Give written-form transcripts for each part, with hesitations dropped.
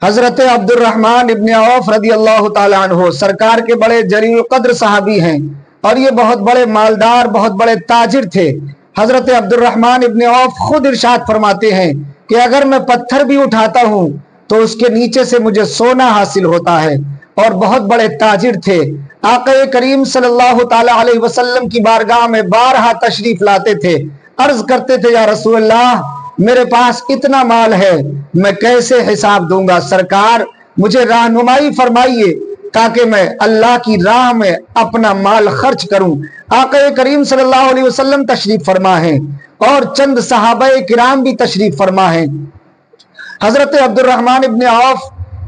حضرت عبدالرحمن ابن عوف رضی اللہ تعالیٰ عنہ سرکار کے بڑے جلیل قدر صحابی ہیں اور یہ بہت بڑے مالدار بہت بڑے تاجر تھے۔ حضرت عبدالرحمن ابن عوف خود ارشاد فرماتے ہیں کہ اگر میں پتھر بھی اٹھاتا ہوں تو اس کے نیچے سے مجھے سونا حاصل ہوتا ہے، اور بہت بڑے تاجر تھے۔ آقا کریم صلی اللہ تعالیٰ علیہ وسلم کی بارگاہ میں بارہا تشریف لاتے تھے، عرض کرتے تھے یا رسول اللہ میرے پاس اتنا مال ہے میں کیسے حساب دوں گا، سرکار مجھے رہنمائی فرمائیے تاکہ میں اللہ کی راہ میں اپنا مال خرچ کروں۔ آقا کریم صلی اللہ علیہ وسلم تشریف فرما ہیں اور چند صحابہ کرام بھی تشریف فرما ہیں۔ حضرت عبدالرحمن ابن عوف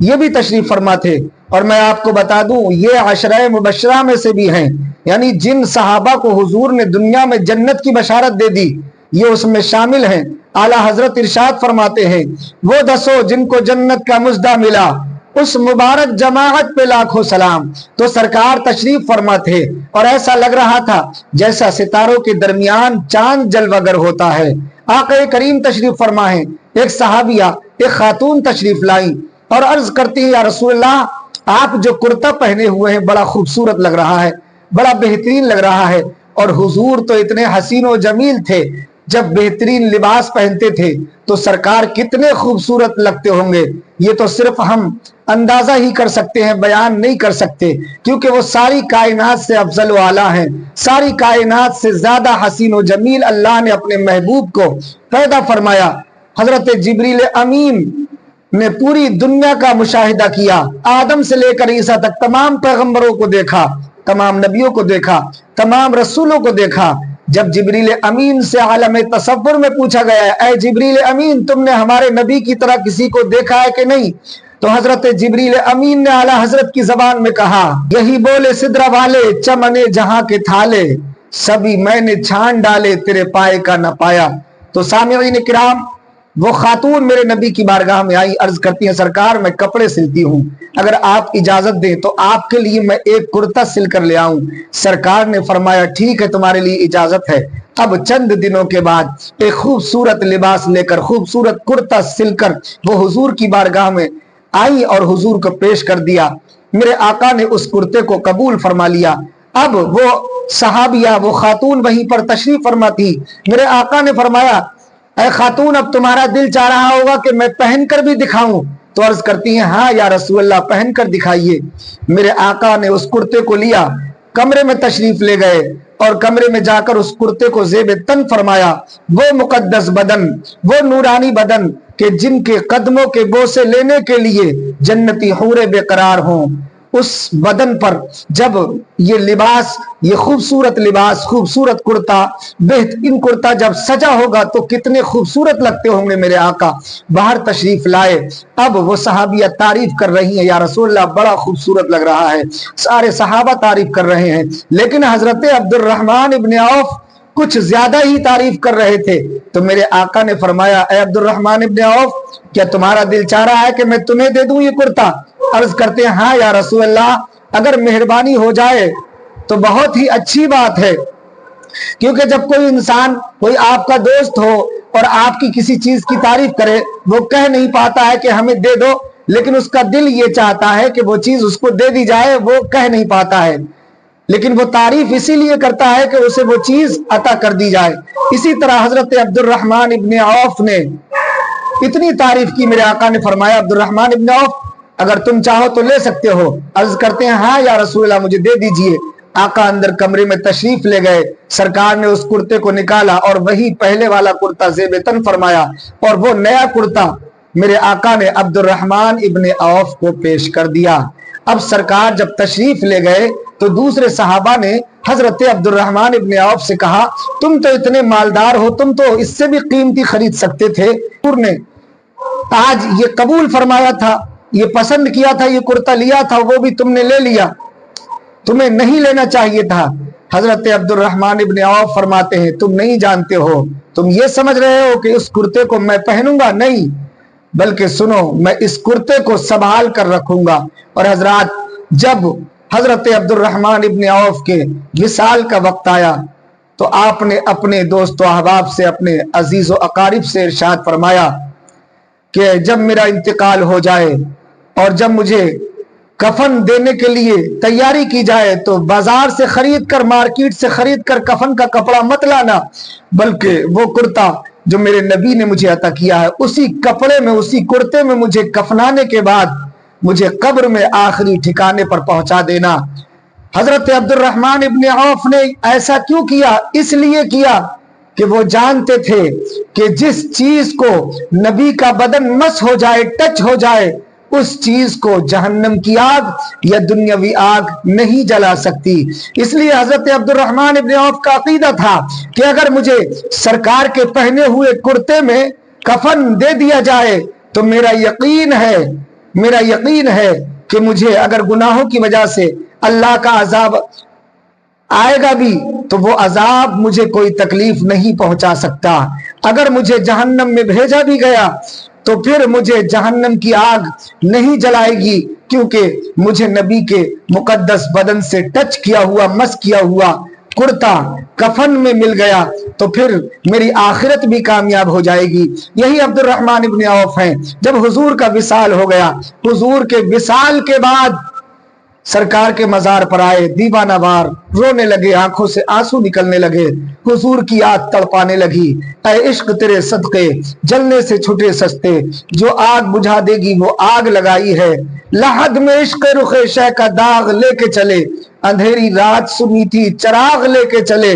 یہ بھی تشریف فرما تھے، اور میں آپ کو بتا دوں یہ عشرہ مبشرہ میں سے بھی ہیں، یعنی جن صحابہ کو حضور نے دنیا میں جنت کی بشارت دے دی یہ اس میں شامل ہیں۔ اعلیٰ حضرت ارشاد فرماتے ہیں وہ دسو جن کو جنت کا مژدہ ملا اس مبارک جماعت پہ لاکھوں سلام۔ تو سرکار تشریف فرما تھے اور ایسا لگ رہا تھا جیسا ستاروں کے درمیان چاند جلوگر ہوتا ہے۔ آقا کریم تشریف فرما ہیں، ایک صحابیہ ایک خاتون تشریف لائیں اور عرض کرتی ہے یا رسول اللہ آپ جو کرتا پہنے ہوئے ہیں بڑا خوبصورت لگ رہا ہے، بڑا بہترین لگ رہا ہے، اور حضور تو اتنے حسین و جمیل تھے جب بہترین لباس پہنتے تھے تو سرکار کتنے خوبصورت لگتے ہوں گے، یہ تو صرف ہم اندازہ ہی کر سکتے ہیں، بیان نہیں کر سکتے، کیونکہ وہ ساری کائنات سے افضل و اعلیٰ ہیں، ساری کائنات سے زیادہ حسین و جمیل اللہ نے اپنے محبوب کو پیدا فرمایا۔ حضرت جبریل امین نے پوری دنیا کا مشاہدہ کیا، آدم سے لے کر عیسیٰ تک تمام پیغمبروں کو دیکھا، تمام نبیوں کو دیکھا، تمام رسولوں کو دیکھا۔ جب جبریل امین سے عالم تصور میں پوچھا گیا ہے اے جبریل امین تم نے ہمارے نبی کی طرح کسی کو دیکھا ہے کہ نہیں، تو حضرت جبریل امین نے اعلیٰ حضرت کی زبان میں کہا یہی بولے سدرہ والے چمنے جہاں کے تھالے، سبھی میں نے چھان ڈالے تیرے پائے کا نہ پایا۔ تو سامعین کرام وہ خاتون میرے نبی کی بارگاہ میں آئی، عرض کرتی ہیں سرکار میں کپڑے سلتی ہوں، اگر آپ اجازت دیں تو آپ کے لیے میں ایک کرتا سل کر لے آؤں۔ سرکار نے فرمایا ٹھیک ہے تمہارے لیے اجازت ہے۔ اب چند دنوں کے بعد ایک خوبصورت لباس لے کر خوبصورت کرتا سل کر وہ حضور کی بارگاہ میں آئی اور حضور کو پیش کر دیا۔ میرے آقا نے اس کرتے کو قبول فرما لیا۔ اب وہ صحابیہ وہ خاتون وہیں پر تشریف فرما تھی۔ میرے آقا نے فرمایا اے خاتون اب تمہارا دل چاہ رہا ہوگا کہ میں پہن کر بھی دکھاؤں، تو عرض کرتی ہیں ہاں یا رسول اللہ پہن کر دکھائیے۔ میرے آقا نے اس کرتے کو لیا، کمرے میں تشریف لے گئے اور کمرے میں جا کر اس کرتے کو زیب تن فرمایا۔ وہ مقدس بدن وہ نورانی بدن کہ جن کے قدموں کے بوسے لینے کے لیے جنتی حوریں بے قرار ہوں، اس بدن پر جب یہ لباس یہ خوبصورت لباس خوبصورت کرتا بہترین کرتا جب سجا ہوگا تو کتنے خوبصورت لگتے ہوں گے۔ میرے آقا باہر تشریف لائے، اب وہ صحابیہ تعریف کر رہی ہیں یا رسول اللہ بڑا خوبصورت لگ رہا ہے، سارے صحابہ تعریف کر رہے ہیں، لیکن حضرت عبدالرحمن ابن عوف کچھ زیادہ ہی تعریف کر رہے تھے۔ تو میرے آقا نے فرمایا اے عبدالرحمن ابن عوف کیا تمہارا دل چاہ رہا ہے کہ میں تمہیں دے دوں یہ کرتا؟ عرض کرتے ہیں ہاں یا رسول اللہ اگر مہربانی ہو جائے تو بہت ہی اچھی بات ہے، کیونکہ جب کوئی انسان کوئی آپ کا دوست ہو اور آپ کی کسی چیز کی تعریف کرے وہ کہہ نہیں پاتا ہے کہ ہمیں دے دو، لیکن اس کا دل یہ چاہتا ہے کہ وہ چیز اس کو دے دی جائے، وہ کہہ نہیں پاتا ہے، لیکن وہ تعریف اسی لیے کرتا ہے کہ اسے وہ چیز عطا کر دی جائے۔ اسی طرح حضرت عبدالرحمن ابن عوف نے اتنی تعریف کی، میرے آقا نے فرمایا عبدالرحمن ابن عوف اگر تم چاہو تو لے سکتے ہو۔ عرض کرتے ہیں ہاں یا رسول اللہ مجھے دے دیجئے۔ آقا اندر کمرے میں تشریف لے گئے، سرکار نے اس کرتے کو نکالا اور وہی پہلے والا کرتا زیب تن فرمایا، اور وہ نیا کرتا میرے آقا نے عبدالرحمن ابن عوف کو پیش کر دیا۔ اب سرکار جب تشریف لے گئے تو دوسرے صحابہ نے حضرت عبدالرحمن ابن عوف سے کہا تم تو اتنے مالدار ہو، تم تو اس سے بھی قیمتی خرید سکتے تھے، حضور نے آج یہ قبول فرمایا تھا، یہ پسند کیا تھا، یہ کرتا لیا تھا، وہ بھی تم نے لے لیا، تمہیں نہیں لینا چاہیے تھا۔ حضرت عبدالرحمن ابن عوف فرماتے ہیں تم نہیں جانتے ہو، تم یہ سمجھ رہے ہو کہ اس کرتے کو میں پہنوں گا؟ نہیں، بلکہ سنو میں اس کرتے کو سنبھال کر رکھوں گا۔ اور حضرات جب حضرت عبدالرحمن ابن عوف کے وصال کا وقت آیا تو آپ نے اپنے دوست و احباب سے اپنے عزیز و اقارب سے ارشاد فرمایا کہ جب میرا انتقال ہو جائے اور جب مجھے کفن دینے کے لیے تیاری کی جائے تو بازار سے خرید کر، مارکیٹ سے خرید کر کفن کا کپڑا مت لانا، بلکہ وہ کرتا جو میرے نبی نے مجھے عطا کیا ہے اسی کپڑے میں، اسی کرتے میں مجھے کفنانے کے بعد مجھے قبر میں آخری ٹھکانے پر پہنچا دینا۔ حضرت عبد الرحمن ابن عوف نے ایسا کیوں کیا؟ اس لیے کیا کہ وہ جانتے تھے کہ جس چیز کو نبی کا بدن مس ہو جائے، ٹچ ہو جائے، اس چیز کو جہنم کی آگ یا دنیاوی آگ نہیں جلا سکتی۔ اس لیے حضرت عبد الرحمن ابن عوف کا عقیدہ تھا کہ اگر مجھے سرکار کے پہنے ہوئے کرتے میں کفن دے دیا جائے تو میرا یقین ہے کہ مجھے اگر گناہوں کی وجہ سے اللہ کا عذاب آئے گا بھی تو وہ عذاب مجھے کوئی تکلیف نہیں پہنچا سکتا۔ اگر مجھے جہنم میں بھیجا بھی گیا تو پھر مجھے جہنم کی آگ نہیں جلائے گی، کیونکہ مجھے نبی کے مقدس بدن سے ٹچ کیا ہوا، مس کیا ہوا کرتا کفن میں مل گیا تو پھر میری آخرت بھی کامیاب ہو جائے گی۔ یہی عبد الرحمن ابن عوف ہیں۔ جب حضور کا وصال ہو گیا، حضور کے وصال کے بعد سرکار کے مزار پر آئے، دیوانہ وار رونے لگے، آنکھوں سے آنسو نکلنے لگے، حضور کی یاد تڑپانے لگی۔ اے عشق تیرے صدقے جلنے سے چھٹے سستے، جو آگ بجھا دے گی وہ آگ لگائی ہے، لحد میں عشق رخ شہ کا داغ لے کے چلے، اندھیری رات سنی تھی چراغ لے کے چلے۔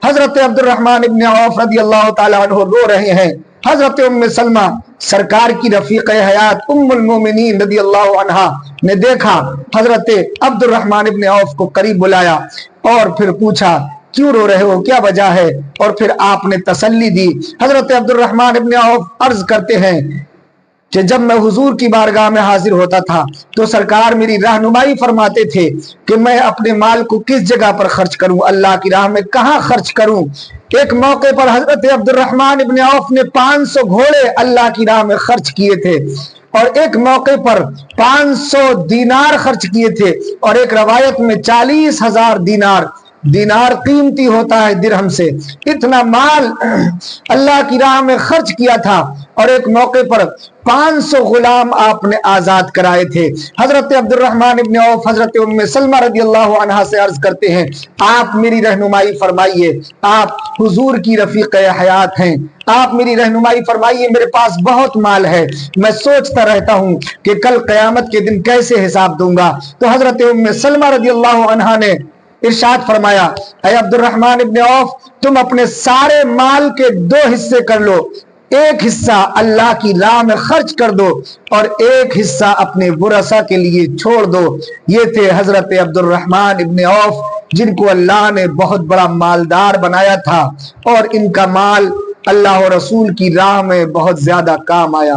حضرت عبد الرحمن ابن عوف رضی اللہ تعالیٰ عنہ رو رہے ہیں۔ حضرت ام سلمہ سرکار کی رفیق حیات ام المومنین رضی اللہ عنہا نے دیکھا، حضرت عبد الرحمن ابن عوف کو قریب بلایا اور پھر پوچھا کیوں رو رہے ہو، کیا وجہ ہے، اور پھر آپ نے تسلی دی۔ حضرت عبد الرحمن ابن عوف عرض کرتے ہیں کہ جب میں حضور کی بارگاہ میں حاضر ہوتا تھا تو سرکار میری رہنمائی فرماتے تھے کہ میں اپنے مال کو کس جگہ پر خرچ کروں، اللہ کی راہ میں کہاں خرچ کروں۔ ایک موقع پر حضرت عبد الرحمن ابن عوف نے 500 گھوڑے اللہ کی راہ میں خرچ کیے تھے، اور ایک موقع پر 500 دینار خرچ کیے تھے، اور ایک روایت میں 40,000 دینار قیمتی ہوتا ہے درہم سے، اتنا مال اللہ کی راہ میں خرچ کیا تھا، اور ایک موقع پر 500 غلام آپ نے آزاد کرائے تھے۔ حضرت عبد الرحمن ابن عوف حضرت ام سلمہ رضی اللہ عنہا سے عرض کرتے ہیں آپ میری رہنمائی فرمائیے، آپ حضور کی رفیق حیات ہیں، آپ میری رہنمائی فرمائیے، میرے پاس بہت مال ہے، میں سوچتا رہتا ہوں کہ کل قیامت کے دن کیسے حساب دوں گا۔ تو حضرت ام سلمہ رضی اللہ عنہا نے ارشاد فرمایا اے عبد الرحمن ابن عوف، تم اپنے سارے مال کے 2 حصے کر لو، ایک حصہ اللہ کی راہ میں خرچ کر دو اور ایک حصہ اپنے ورثہ کے لیے چھوڑ دو۔ یہ تھے حضرت عبد الرحمن ابن عوف جن کو اللہ نے بہت بڑا مالدار بنایا تھا، اور ان کا مال اللہ و رسول کی راہ میں بہت زیادہ کام آیا۔